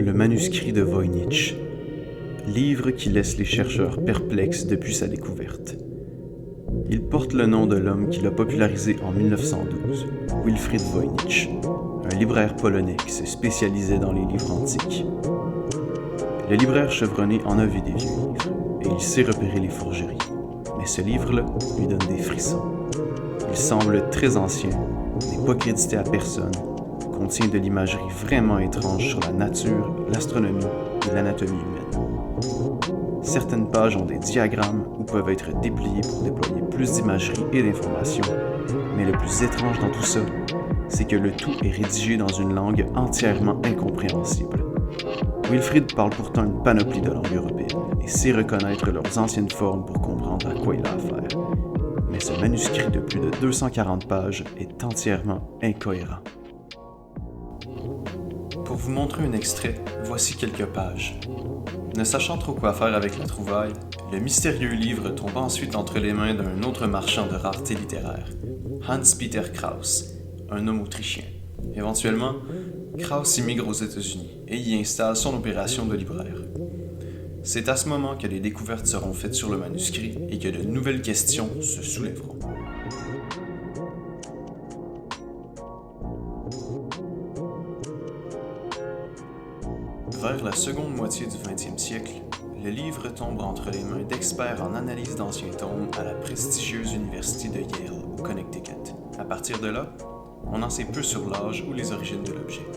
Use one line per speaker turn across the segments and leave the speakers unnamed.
Le manuscrit de Voynich, livre qui laisse les chercheurs perplexes depuis sa découverte. Il porte le nom de l'homme qui l'a popularisé en 1912, Wilfrid Voynich, un libraire polonais qui se spécialisait dans les livres antiques. Le libraire chevronné en a vu des vieux livres, et il sait repérer les fourgeries. Mais ce livre-là lui donne des frissons. Il semble très ancien, n'est pas crédité à personne, contient de l'imagerie vraiment étrange sur la nature, l'astronomie et l'anatomie humaine. Certaines pages ont des diagrammes ou peuvent être dépliées pour déployer plus d'imagerie et d'informations, mais le plus étrange dans tout ça, c'est que le tout est rédigé dans une langue entièrement incompréhensible. Wilfrid parle pourtant une panoplie de langues européennes et sait reconnaître leurs anciennes formes pour comprendre à quoi il a affaire. Mais ce manuscrit de plus de 240 pages est entièrement incohérent. Pour vous montrer un extrait, voici quelques pages. Ne sachant trop quoi faire avec la trouvaille, le mystérieux livre tombe ensuite entre les mains d'un autre marchand de raretés littéraires, Hans-Peter Krauss, un homme autrichien. Éventuellement, Krauss immigre aux États-Unis et y installe son opération de libraire. C'est à ce moment que les découvertes seront faites sur le manuscrit et que de nouvelles questions se soulèveront. Vers la seconde moitié du 20e siècle, le livre tombe entre les mains d'experts en analyse d'anciens tomes à la prestigieuse université de Yale, au Connecticut. À partir de là, on en sait peu sur l'âge ou les origines de l'objet.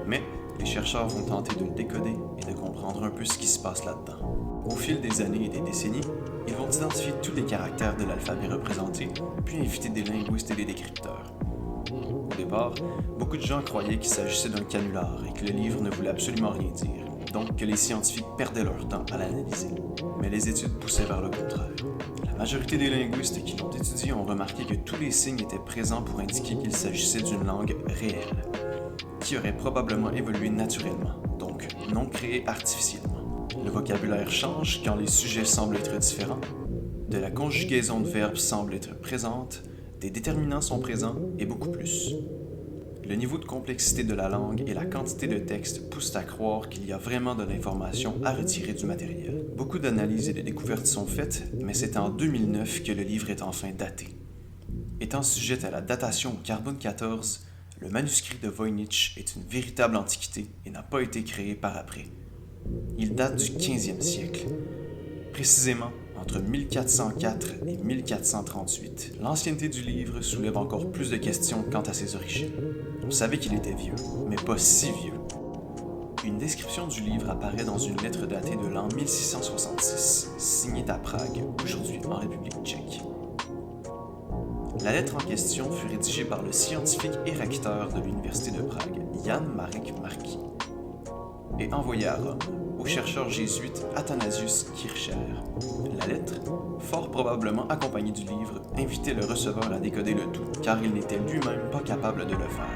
Mais les chercheurs vont tenter de le décoder et de comprendre un peu ce qui se passe là-dedans. Au fil des années et des décennies, ils vont identifier tous les caractères de l'alphabet représenté, puis inviter des linguistes et des décrypteurs. Au départ, beaucoup de gens croyaient qu'il s'agissait d'un canular et que le livre ne voulait absolument rien dire, donc que les scientifiques perdaient leur temps à l'analyser. Mais les études poussaient vers le contraire. La majorité des linguistes qui l'ont étudié ont remarqué que tous les signes étaient présents pour indiquer qu'il s'agissait d'une langue réelle, qui aurait probablement évolué naturellement, donc non créée artificiellement. Le vocabulaire change quand les sujets semblent être différents, de la conjugaison de verbes semble être présente, des déterminants sont présents et beaucoup plus. Le niveau de complexité de la langue et la quantité de texte poussent à croire qu'il y a vraiment de l'information à retirer du matériel. Beaucoup d'analyses et de découvertes sont faites, mais c'est en 2009 que le livre est enfin daté. Étant sujet à la datation au carbone 14, le manuscrit de Voynich est une véritable antiquité et n'a pas été créé par après. Il date du 15e siècle, précisément entre 1404 et 1438. L'ancienneté du livre soulève encore plus de questions quant à ses origines. On savait qu'il était vieux, mais pas si vieux. Une description du livre apparaît dans une lettre datée de l'an 1666, signée à Prague, aujourd'hui en République tchèque. La lettre en question fut rédigée par le scientifique et recteur de l'Université de Prague, Jan Marek Marki, et envoyée à Rome, au chercheur jésuite Athanasius Kircher. La lettre, fort probablement accompagnée du livre, invitait le receveur à décoder le tout, car il n'était lui-même pas capable de le faire.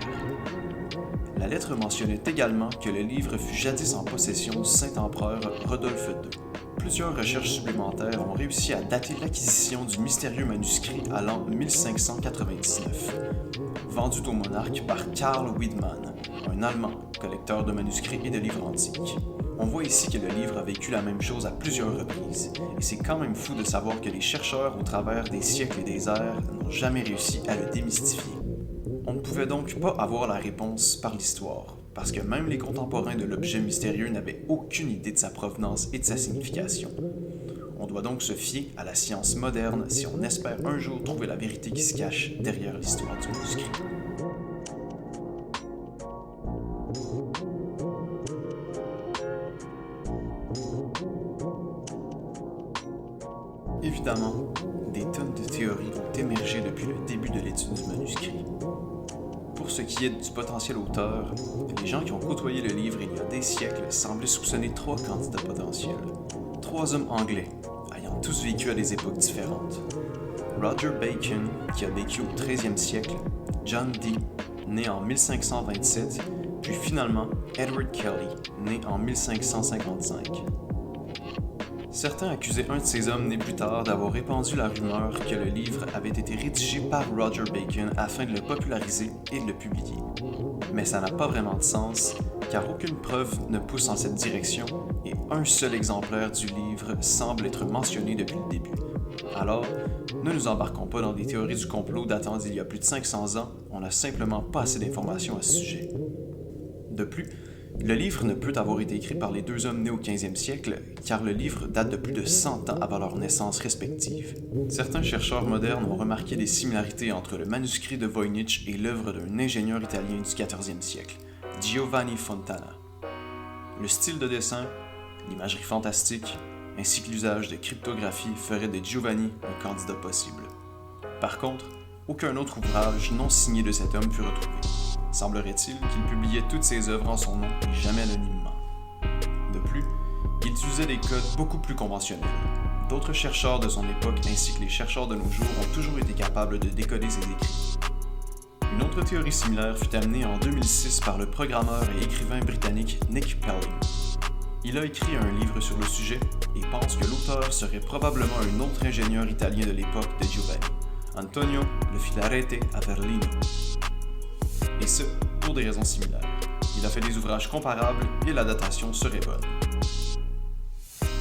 La lettre mentionnait également que le livre fut jadis en possession du Saint-Empereur Rodolphe II. Plusieurs recherches supplémentaires ont réussi à dater l'acquisition du mystérieux manuscrit à l'an 1599, vendu au monarque par Karl Wiedemann, un Allemand, collecteur de manuscrits et de livres antiques. On voit ici que le livre a vécu la même chose à plusieurs reprises, et c'est quand même fou de savoir que les chercheurs, au travers des siècles et des ères, n'ont jamais réussi à le démystifier. On ne pouvait donc pas avoir la réponse par l'histoire, parce que même les contemporains de l'objet mystérieux n'avaient aucune idée de sa provenance et de sa signification. On doit donc se fier à la science moderne si on espère un jour trouver la vérité qui se cache derrière l'histoire du manuscrit. Évidemment, des tonnes de théories ont émergé depuis le début de l'étude du manuscrit. Pour ce qui est du potentiel auteur, les gens qui ont côtoyé le livre il y a des siècles semblaient soupçonner 3 candidats potentiels. 3 hommes anglais, ayant tous vécu à des époques différentes. Roger Bacon, qui a vécu au 13e siècle, John Dee, né en 1527, puis finalement Edward Kelly, né en 1555. Certains accusaient un de ces hommes nés plus tard d'avoir répandu la rumeur que le livre avait été rédigé par Roger Bacon afin de le populariser et de le publier. Mais ça n'a pas vraiment de sens, car aucune preuve ne pousse en cette direction et un seul exemplaire du livre semble être mentionné depuis le début. Alors, ne nous embarquons pas dans des théories du complot datant d'il y a plus de 500 ans, on n'a simplement pas assez d'informations à ce sujet. De plus, le livre ne peut avoir été écrit par les deux hommes nés au 15e siècle, car le livre date de plus de 100 ans avant leur naissance respective. Certains chercheurs modernes ont remarqué des similarités entre le manuscrit de Voynich et l'œuvre d'un ingénieur italien du 14e siècle, Giovanni Fontana. Le style de dessin, l'imagerie fantastique, ainsi que l'usage de cryptographie feraient de Giovanni un candidat possible. Par contre, aucun autre ouvrage non signé de cet homme fut retrouvé. Semblerait-il qu'il publiait toutes ses œuvres en son nom et jamais anonymement. De plus, il utilisait des codes beaucoup plus conventionnels. D'autres chercheurs de son époque ainsi que les chercheurs de nos jours ont toujours été capables de décoder ses écrits. Une autre théorie similaire fut amenée en 2006 par le programmeur et écrivain britannique Nick Pelling. Il a écrit un livre sur le sujet et pense que l'auteur serait probablement un autre ingénieur italien de l'époque de Giovanni, Antonio Le Filarete Averlino. Et ce, pour des raisons similaires. Il a fait des ouvrages comparables et la datation serait bonne.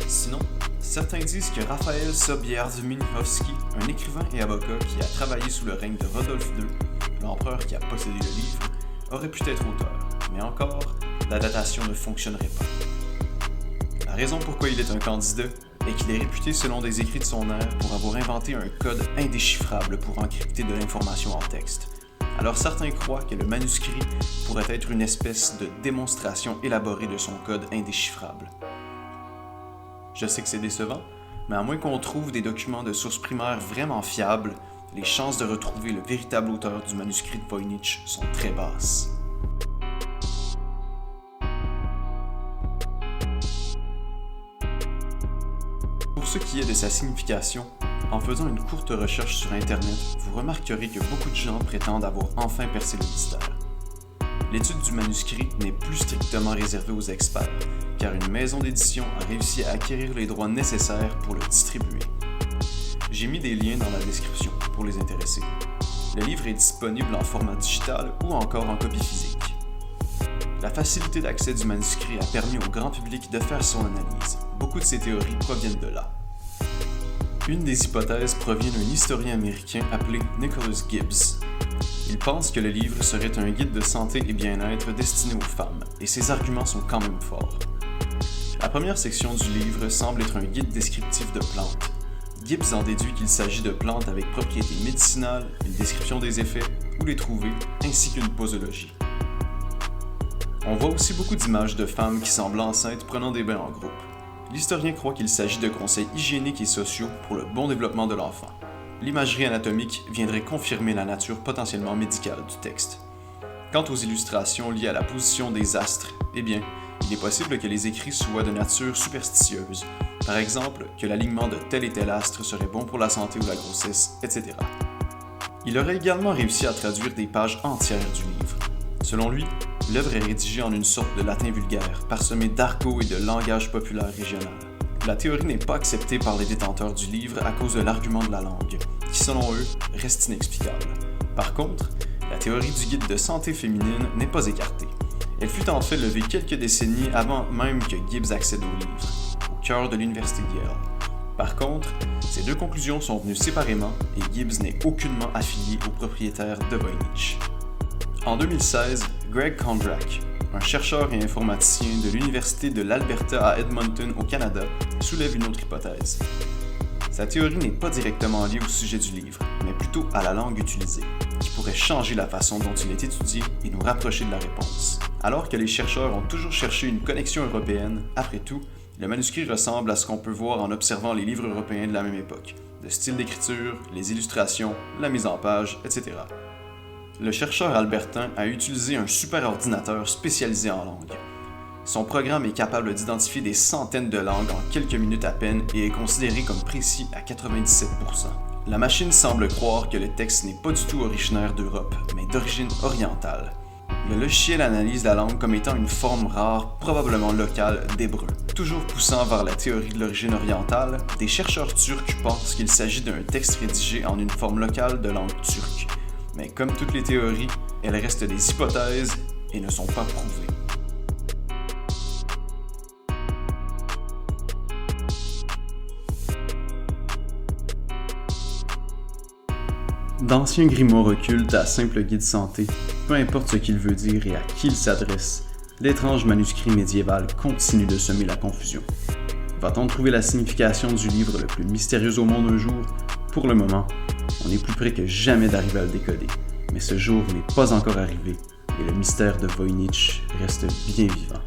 Sinon, certains disent que Raphaël Sobieraź-Mińchowski, un écrivain et avocat qui a travaillé sous le règne de Rodolphe II, l'empereur qui a possédé le livre, aurait pu être auteur, mais encore, la datation ne fonctionnerait pas. La raison pourquoi il est un candidat est qu'il est réputé selon des écrits de son ère pour avoir inventé un code indéchiffrable pour encrypter de l'information en texte. Alors certains croient que le manuscrit pourrait être une espèce de démonstration élaborée de son code indéchiffrable. Je sais que c'est décevant, mais à moins qu'on trouve des documents de sources primaires vraiment fiables, les chances de retrouver le véritable auteur du manuscrit de Voynich sont très basses. Pour ce qui est de sa signification, en faisant une courte recherche sur Internet, vous remarquerez que beaucoup de gens prétendent avoir enfin percé le mystère. L'étude du manuscrit n'est plus strictement réservée aux experts, car une maison d'édition a réussi à acquérir les droits nécessaires pour le distribuer. J'ai mis des liens dans la description pour les intéressés. Le livre est disponible en format digital ou encore en copie physique. La facilité d'accès du manuscrit a permis au grand public de faire son analyse. Beaucoup de ces théories proviennent de là. Une des hypothèses provient d'un historien américain appelé Nicholas Gibbs. Il pense que le livre serait un guide de santé et bien-être destiné aux femmes, et ses arguments sont quand même forts. La première section du livre semble être un guide descriptif de plantes. Gibbs en déduit qu'il s'agit de plantes avec propriétés médicinales, une description des effets, où les trouver, ainsi qu'une posologie. On voit aussi beaucoup d'images de femmes qui semblent enceintes prenant des bains en groupe. L'historien croit qu'il s'agit de conseils hygiéniques et sociaux pour le bon développement de l'enfant. L'imagerie anatomique viendrait confirmer la nature potentiellement médicale du texte. Quant aux illustrations liées à la position des astres, eh bien, il est possible que les écrits soient de nature superstitieuse, par exemple que l'alignement de tel et tel astre serait bon pour la santé ou la grossesse, etc. Il aurait également réussi à traduire des pages entières du livre. Selon lui, l'œuvre est rédigée en une sorte de latin vulgaire, parsemé d'argot et de langage populaire régional. La théorie n'est pas acceptée par les détenteurs du livre à cause de l'argument de la langue, qui selon eux reste inexplicable. Par contre, la théorie du guide de santé féminine n'est pas écartée. Elle fut en fait levée quelques décennies avant même que Gibbs accède au livre, au cœur de l'université de Yale. Par contre, ces deux conclusions sont venues séparément et Gibbs n'est aucunement affilié au propriétaire de Voynich. En 2016, Greg Kondrak, un chercheur et informaticien de l'Université de l'Alberta à Edmonton au Canada, soulève une autre hypothèse. Sa théorie n'est pas directement liée au sujet du livre, mais plutôt à la langue utilisée, qui pourrait changer la façon dont il est étudié et nous rapprocher de la réponse. Alors que les chercheurs ont toujours cherché une connexion européenne, après tout, le manuscrit ressemble à ce qu'on peut voir en observant les livres européens de la même époque, le style d'écriture, les illustrations, la mise en page, etc. Le chercheur albertain a utilisé un superordinateur spécialisé en langue. Son programme est capable d'identifier des centaines de langues en quelques minutes à peine et est considéré comme précis à 97%. La machine semble croire que le texte n'est pas du tout originaire d'Europe, mais d'origine orientale. Le logiciel analyse la langue comme étant une forme rare, probablement locale, d'hébreu. Toujours poussant vers la théorie de l'origine orientale, des chercheurs turcs pensent qu'il s'agit d'un texte rédigé en une forme locale de langue turque. Mais comme toutes les théories, elles restent des hypothèses et ne sont pas prouvées. D'anciens grimoires occultes à simple guide santé, peu importe ce qu'il veut dire et à qui il s'adresse, l'étrange manuscrit médiéval continue de semer la confusion. Va-t-on trouver la signification du livre le plus mystérieux au monde un jour? Pour le moment, on est plus près que jamais d'arriver à le décoder, mais ce jour n'est pas encore arrivé et le mystère de Voynich reste bien vivant.